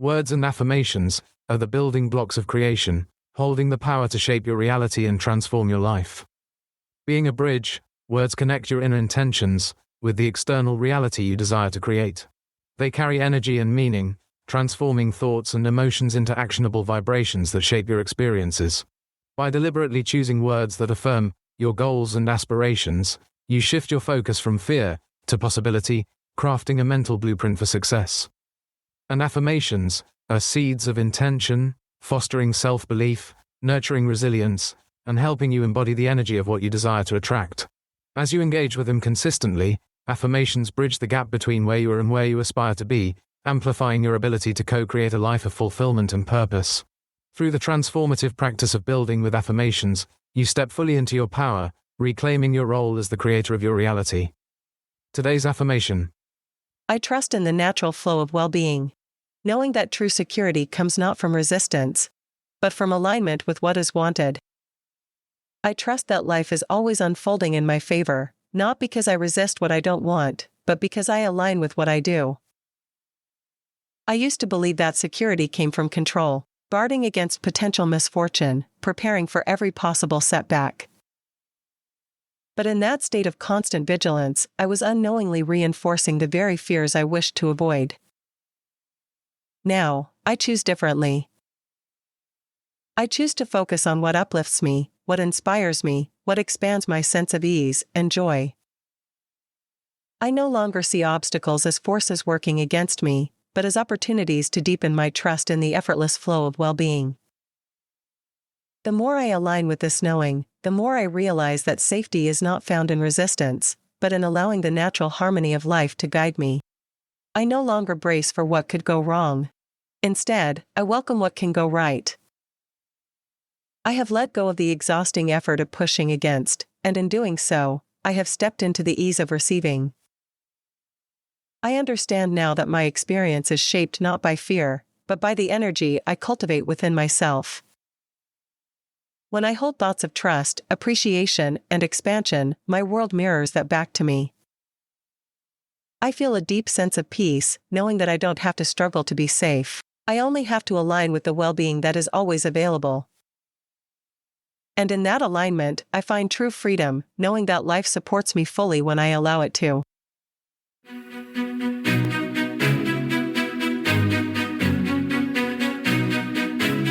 Words and affirmations are the building blocks of creation, holding the power to shape your reality and transform your life. Being a bridge, words connect your inner intentions with the external reality you desire to create. They carry energy and meaning, transforming thoughts and emotions into actionable vibrations that shape your experiences. By deliberately choosing words that affirm your goals and aspirations, you shift your focus from fear to possibility, crafting a mental blueprint for success. And affirmations are seeds of intention, fostering self-belief, nurturing resilience, and helping you embody the energy of what you desire to attract. As you engage with them consistently, affirmations bridge the gap between where you are and where you aspire to be, amplifying your ability to co-create a life of fulfillment and purpose. Through the transformative practice of building with affirmations, you step fully into your power, reclaiming your role as the creator of your reality. Today's affirmation. I trust in the natural flow of well-being, knowing that true security comes not from resistance, but from alignment with what is wanted. I trust that life is always unfolding in my favor, not because I resist what I don't want, but because I align with what I do. I used to believe that security came from control, guarding against potential misfortune, preparing for every possible setback. But in that state of constant vigilance, I was unknowingly reinforcing the very fears I wished to avoid. Now, I choose differently. I choose to focus on what uplifts me, what inspires me, what expands my sense of ease and joy. I no longer see obstacles as forces working against me, but as opportunities to deepen my trust in the effortless flow of well-being. The more I align with this knowing, the more I realize that safety is not found in resistance, but in allowing the natural harmony of life to guide me. I no longer brace for what could go wrong. Instead, I welcome what can go right. I have let go of the exhausting effort of pushing against, and in doing so, I have stepped into the ease of receiving. I understand now that my experience is shaped not by fear, but by the energy I cultivate within myself. When I hold thoughts of trust, appreciation, and expansion, my world mirrors that back to me. I feel a deep sense of peace, knowing that I don't have to struggle to be safe. I only have to align with the well-being that is always available. And in that alignment, I find true freedom, knowing that life supports me fully when I allow it to.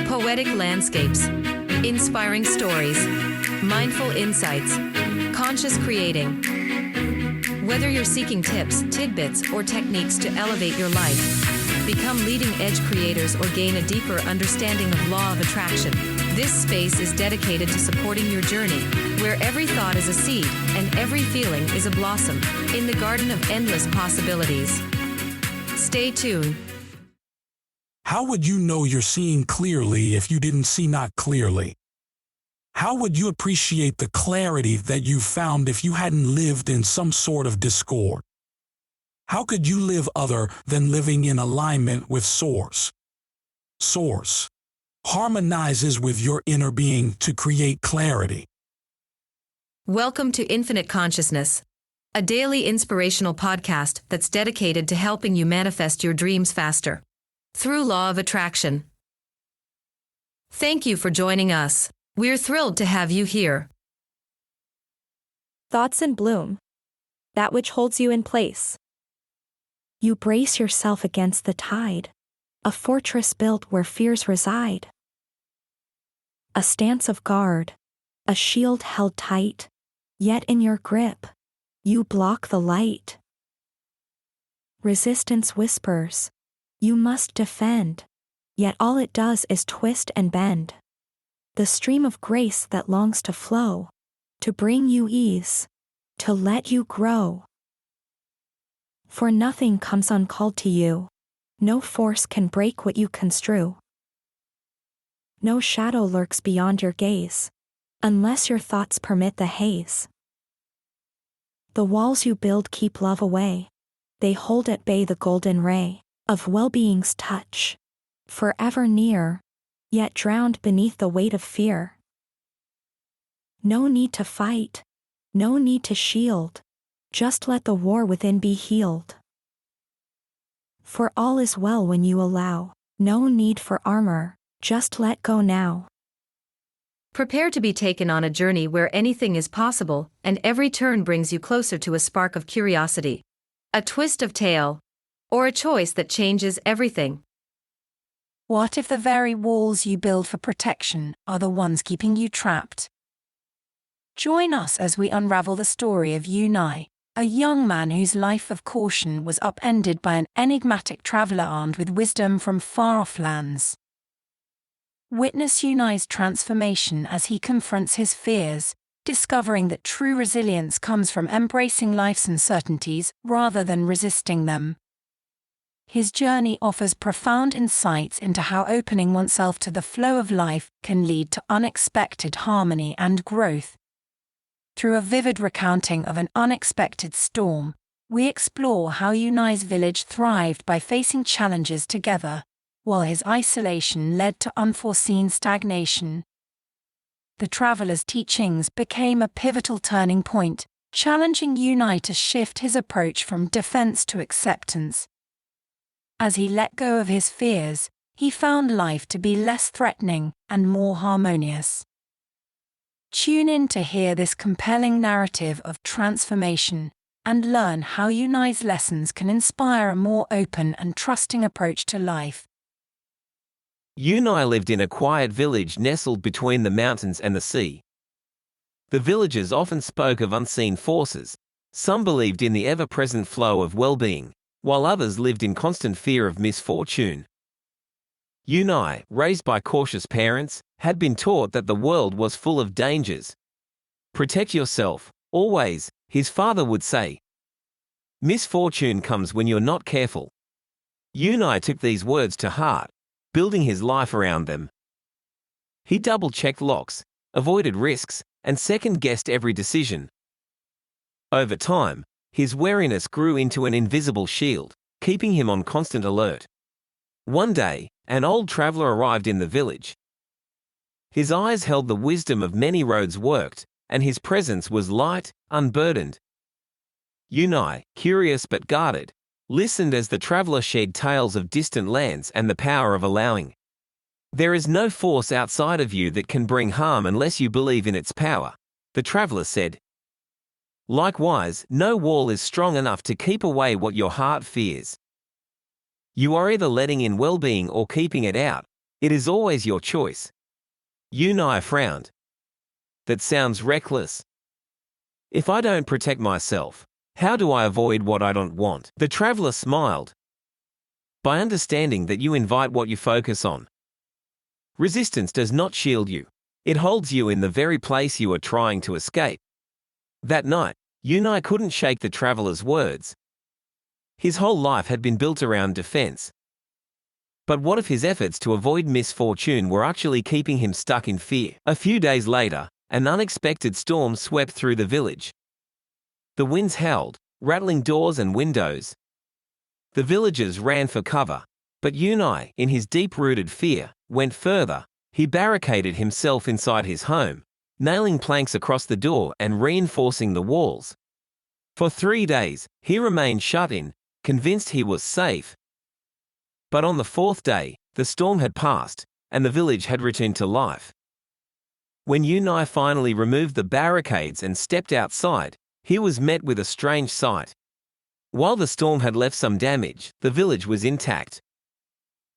Poetic landscapes, inspiring stories, mindful insights, conscious creating. Whether you're seeking tips, tidbits, or techniques to elevate your life, become leading-edge creators, or gain a deeper understanding of law of attraction, this space is dedicated to supporting your journey, where every thought is a seed and every feeling is a blossom in the garden of endless possibilities. Stay tuned. How would you know you're seeing clearly if you didn't see not clearly? How would you appreciate the clarity that you found if you hadn't lived in some sort of discord? How could you live other than living in alignment with Source? Source harmonizes with your inner being to create clarity. Welcome to Infinite Consciousness, a daily inspirational podcast that's dedicated to helping you manifest your dreams faster through law of attraction. Thank you for joining us. We're thrilled to have you here. Thoughts in bloom. That which holds you in place. You brace yourself against the tide, a fortress built where fears reside. A stance of guard, a shield held tight, yet in your grip, you block the light. Resistance whispers, you must defend, yet all it does is twist and bend. The stream of grace that longs to flow, to bring you ease, to let you grow. For nothing comes uncalled to you, no force can break what you construe. No shadow lurks beyond your gaze, unless your thoughts permit the haze. The walls you build keep love away, they hold at bay the golden ray of well-being's touch, forever near, yet drowned beneath the weight of fear. No need to fight, no need to shield, just let the war within be healed. For all is well when you allow No need for armor, just let go now. Prepare to be taken on a journey where anything is possible, and every turn brings you closer to a spark of curiosity, a twist of tale, or a choice that changes everything. What if the very walls you build for protection are the ones keeping you trapped? Join us as we unravel the story of Unai, a young man whose life of caution was upended by an enigmatic traveller armed with wisdom from far-off lands. Witness Unai's transformation as he confronts his fears, discovering that true resilience comes from embracing life's uncertainties rather than resisting them. His journey offers profound insights into how opening oneself to the flow of life can lead to unexpected harmony and growth. Through a vivid recounting of an unexpected storm, we explore how Unai's village thrived by facing challenges together, while his isolation led to unforeseen stagnation. The traveller's teachings became a pivotal turning point, challenging Unai to shift his approach from defense to acceptance. As he let go of his fears, he found life to be less threatening and more harmonious. Tune in to hear this compelling narrative of transformation and learn how Unai's lessons can inspire a more open and trusting approach to life. Unai lived in a quiet village nestled between the mountains and the sea. The villagers often spoke of unseen forces. Some believed in the ever-present flow of well-being, while others lived in constant fear of misfortune. Unai, raised by cautious parents, had been taught that the world was full of dangers. Protect yourself, always, his father would say. Misfortune comes when you're not careful. Unai took these words to heart, building his life around them. He double-checked locks, avoided risks, and second-guessed every decision. Over time, his wariness grew into an invisible shield, keeping him on constant alert. One day, an old traveler arrived in the village. His eyes held the wisdom of many roads worked, and his presence was light, unburdened. Unai, curious but guarded, listened as the traveler shared tales of distant lands and the power of allowing. There is no force outside of you that can bring harm unless you believe in its power, the traveler said. Likewise, no wall is strong enough to keep away what your heart fears. You are either letting in well-being or keeping it out. It is always your choice. Unai frowned. That sounds reckless. If I don't protect myself, how do I avoid what I don't want? The traveler smiled. By understanding that you invite what you focus on. Resistance does not shield you. It holds you in the very place you are trying to escape. That night, Unai couldn't shake the traveler's words. His whole life had been built around defense. But what if his efforts to avoid misfortune were actually keeping him stuck in fear? A few days later, an unexpected storm swept through the village. The winds howled, rattling doors and windows. The villagers ran for cover, but Unai, in his deep-rooted fear, went further. He barricaded himself inside his home, nailing planks across the door and reinforcing the walls. For 3 days, he remained shut in, convinced he was safe. But on the 4th day, the storm had passed, and the village had returned to life. When Unai finally removed the barricades and stepped outside, he was met with a strange sight. While the storm had left some damage, the village was intact.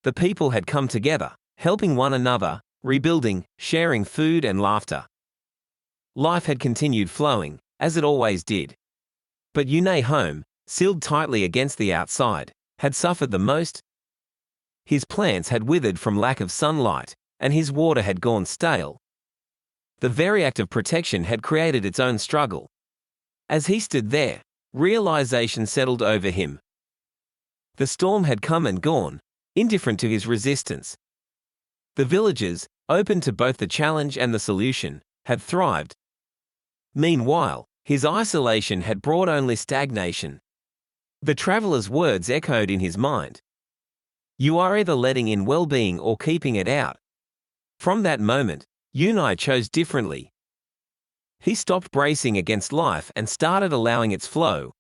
The people had come together, helping one another, rebuilding, sharing food and laughter. Life had continued flowing, as it always did. But Unai's home, sealed tightly against the outside, had suffered the most. His plants had withered from lack of sunlight, and his water had gone stale. The very act of protection had created its own struggle. As he stood there, realization settled over him. The storm had come and gone, indifferent to his resistance. The villagers, open to both the challenge and the solution, had thrived. Meanwhile, his isolation had brought only stagnation. The traveler's words echoed in his mind. You are either letting in well-being or keeping it out. From that moment, Unai chose differently. He stopped bracing against life and started allowing its flow.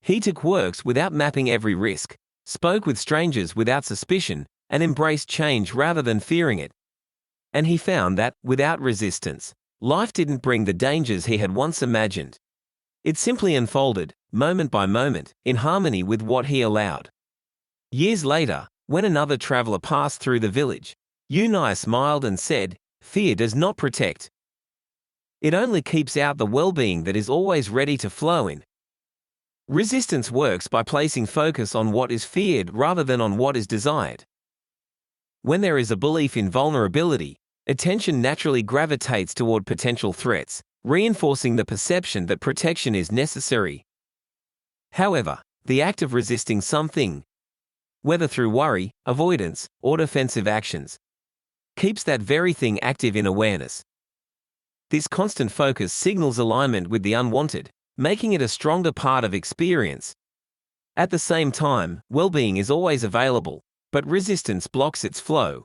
He took works without mapping every risk, spoke with strangers without suspicion, and embraced change rather than fearing it. And he found that, without resistance, life didn't bring the dangers he had once imagined. It simply unfolded, moment by moment, in harmony with what he allowed. Years later, when another traveler passed through the village, Unai smiled and said, "Fear does not protect. It only keeps out the well-being that is always ready to flow in." Resistance works by placing focus on what is feared rather than on what is desired. When there is a belief in vulnerability, attention naturally gravitates toward potential threats, reinforcing the perception that protection is necessary. However, the act of resisting something, whether through worry, avoidance, or defensive actions, keeps that very thing active in awareness. This constant focus signals alignment with the unwanted, making it a stronger part of experience. At the same time, well-being is always available, but resistance blocks its flow.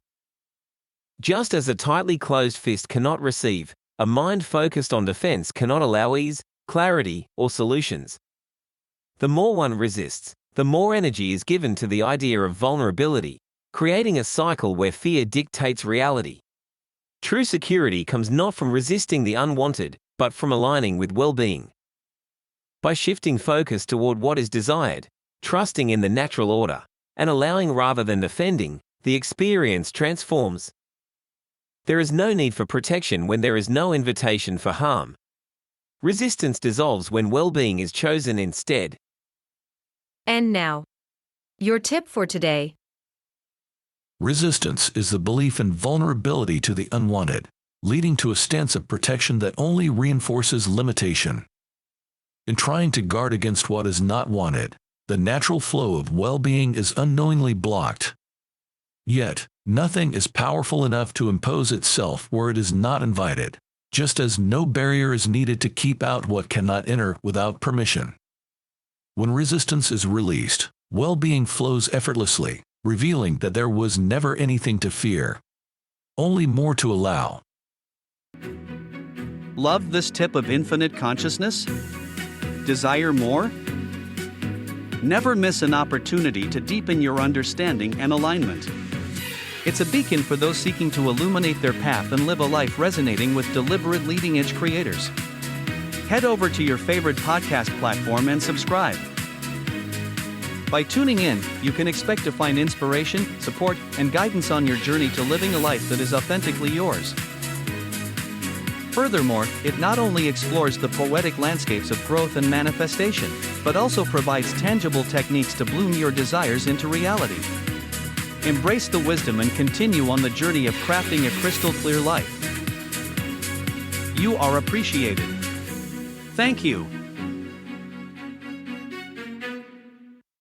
Just as a tightly closed fist cannot receive, a mind focused on defense cannot allow ease, clarity, or solutions. The more one resists, the more energy is given to the idea of vulnerability, creating a cycle where fear dictates reality. True security comes not from resisting the unwanted, but from aligning with well-being. By shifting focus toward what is desired, trusting in the natural order, and allowing rather than defending, the experience transforms. There is no need for protection when there is no invitation for harm. Resistance dissolves when well-being is chosen instead. And now, your tip for today. Resistance is the belief in vulnerability to the unwanted, leading to a stance of protection that only reinforces limitation. In trying to guard against what is not wanted, the natural flow of well-being is unknowingly blocked. Yet, nothing is powerful enough to impose itself where it is not invited, just as no barrier is needed to keep out what cannot enter without permission. When resistance is released, well-being flows effortlessly, revealing that there was never anything to fear, only more to allow. Love this tip of infinite consciousness? Desire more? Never miss an opportunity to deepen your understanding and alignment. It's a beacon for those seeking to illuminate their path and live a life resonating with deliberate leading-edge creators. Head over to your favorite podcast platform and subscribe. By tuning in, you can expect to find inspiration, support, and guidance on your journey to living a life that is authentically yours. Furthermore, it not only explores the poetic landscapes of growth and manifestation, but also provides tangible techniques to bloom your desires into reality. Embrace the wisdom and continue on the journey of crafting a crystal-clear life. You are appreciated. Thank you.